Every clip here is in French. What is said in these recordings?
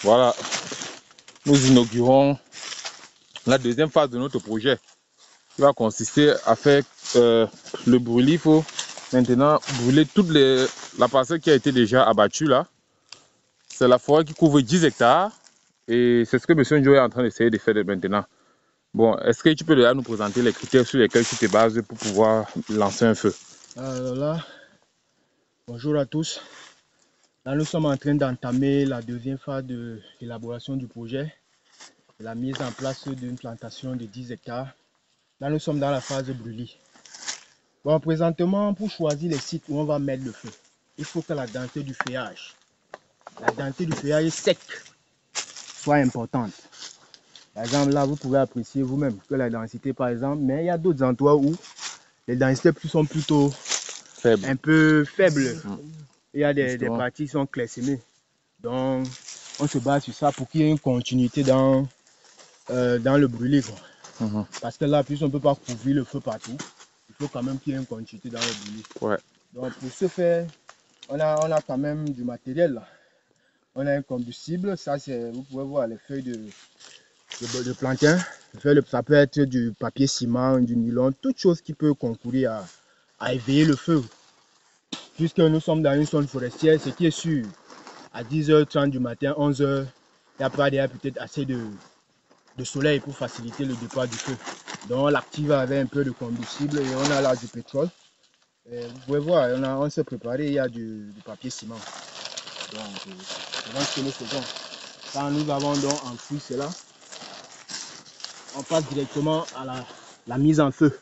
Voilà, nous inaugurons la deuxième phase de notre projet qui va consister à faire le brûlis. Il faut maintenant brûler toute la parcelle qui a été déjà abattue là. C'est la forêt qui couvre 10 hectares et c'est ce que M. Njo est en train d'essayer de faire maintenant. Bon, est-ce que tu peux déjà nous présenter les critères sur lesquels tu te bases pour pouvoir lancer un feu? Alors là, bonjour à tous. Là, nous sommes en train d'entamer la deuxième phase de l'élaboration du projet, la mise en place d'une plantation de 10 hectares. Là, nous sommes dans la phase brûlis. Bon, présentement, pour choisir les sites où on va mettre le feu, il faut que la densité du feuillage sec soit importante. Par exemple, là, vous pouvez apprécier vous-même que la densité, par exemple, mais il y a d'autres endroits où les densités sont plutôt un peu faibles. Il y a des parties qui sont clairsemées. Donc, on se base sur ça pour qu'il y ait une continuité dans le brûlé. Parce que là, plus on ne peut pas couvrir le feu partout, il faut quand même qu'il y ait une continuité dans le brûlé. Ouais. Donc, pour ce faire, on a quand même du matériel là. On a un combustible, ça c'est, vous pouvez voir les feuilles de plantain. Ça peut être du papier ciment, du nylon, toute chose qui peut concourir à éveiller le feu. Puisque nous sommes dans une zone forestière, ce qui est sûr, à 10h30 du matin, 11h, il n'y a pas peut-être assez de soleil pour faciliter le départ du feu. Donc on l'active avec un peu de combustible et on a là du pétrole. Et vous pouvez voir, on s'est préparé, il y a du papier ciment. Donc c'est dans ce que nous faisons. Quand nous avons donc enfoui cela, on passe directement à la mise en feu.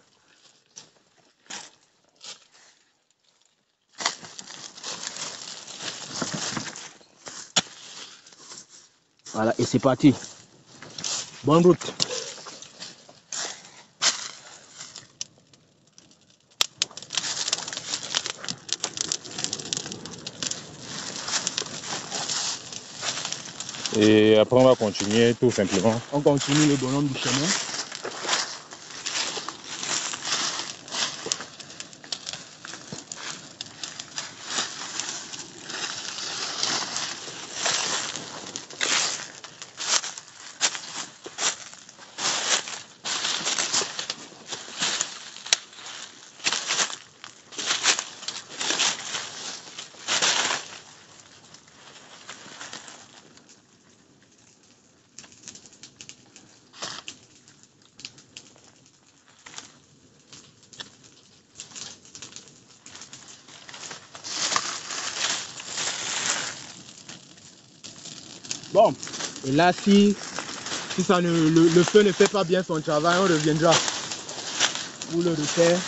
Voilà, et c'est parti. Bonne route. Et après, on va continuer tout simplement. On continue le bonhomme du chemin. Bon, et là, si ça le feu ne fait pas bien son travail, on reviendra pour le refaire.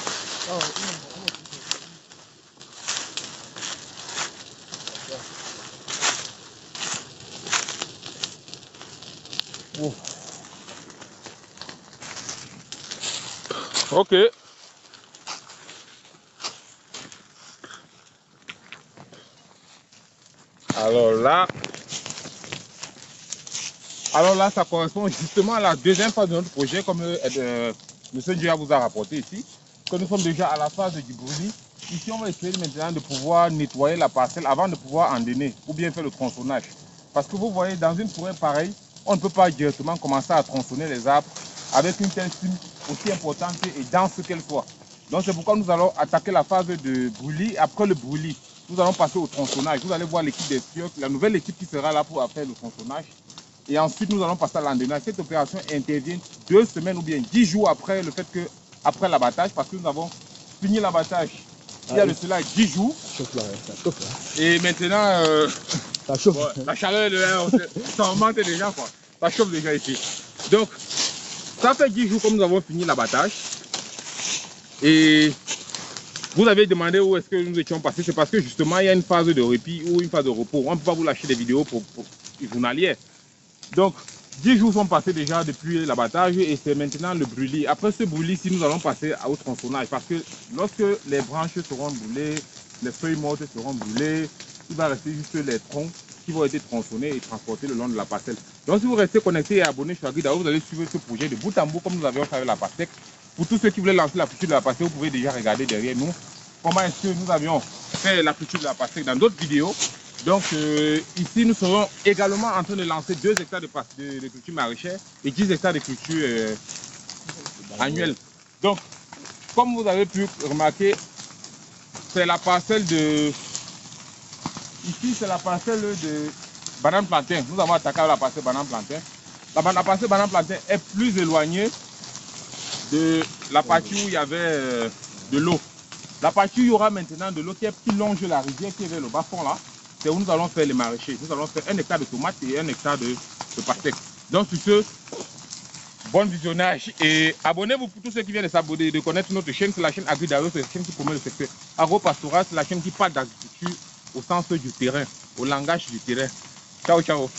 Ok. Alors là, ça correspond justement à la deuxième phase de notre projet, comme M. Dia vous a rapporté ici, que nous sommes déjà à la phase du brûlis. Ici, on va essayer maintenant de pouvoir nettoyer la parcelle avant de pouvoir en donner, ou bien faire le tronçonnage. Parce que vous voyez, dans une forêt pareille, on ne peut pas directement commencer à tronçonner les arbres avec une telle cime aussi importante et dense qu'elle soit. Donc c'est pourquoi nous allons attaquer la phase de brûlis. Après le brûlis, nous allons passer au tronçonnage. Vous allez voir l'équipe des SPIOC, la nouvelle équipe qui sera là pour faire le tronçonnage. Et ensuite, nous allons passer à l'endemain. Cette opération intervient 2 semaines ou bien 10 jours après le fait que, après l'abattage, parce que nous avons fini l'abattage il y a de cela 10 jours. Ça chauffe là, ça chauffe là. Et maintenant, ça chauffe. Bon, la chaleur, ça augmente déjà quoi. Ça chauffe déjà ici. Donc, ça fait 10 jours que nous avons fini l'abattage. Et vous avez demandé où est-ce que nous étions passés. C'est parce que justement, il y a une phase de répit ou une phase de repos. On ne peut pas vous lâcher des vidéos journalières. Donc, 10 jours sont passés déjà depuis l'abattage et c'est maintenant le brûlis. Après ce brûlis, si nous allons passer au tronçonnage, parce que lorsque les branches seront brûlées, les feuilles mortes seront brûlées, il va rester juste les troncs qui vont être tronçonnés et transportés le long de la parcelle. Donc, si vous restez connecté et abonné sur Agrida, vous allez suivre ce projet de bout en bout comme nous avions fait avec la pastèque. Pour tous ceux qui voulaient lancer la culture de la pastèque, vous pouvez déjà regarder derrière nous comment est-ce que nous avions fait la culture de la pastèque dans d'autres vidéos. Donc ici, nous serons également en train de lancer 2 hectares de culture maraîchère et 10 hectares de culture annuelle. Donc, comme vous avez pu remarquer, c'est la parcelle de... Ici, c'est la parcelle de banane plantain. Nous avons attaqué la parcelle banane plantain. La parcelle banane plantain est plus éloignée de la partie où il y avait de l'eau. La partie où il y aura maintenant de l'eau qui longe la rivière qui est vers le bas fond là, c'est où nous allons faire les maraîchers. Nous allons faire 1 hectare de tomates et 1 hectare de pastèques. Donc sur ce, bon visionnage et abonnez-vous pour tous ceux qui viennent de s'abonner, de connaître notre chaîne. C'est la chaîne AgriDario, c'est la chaîne qui promet le secteur agropastoral, c'est la chaîne qui parle d'agriculture au sens du terrain, au langage du terrain. Ciao, ciao.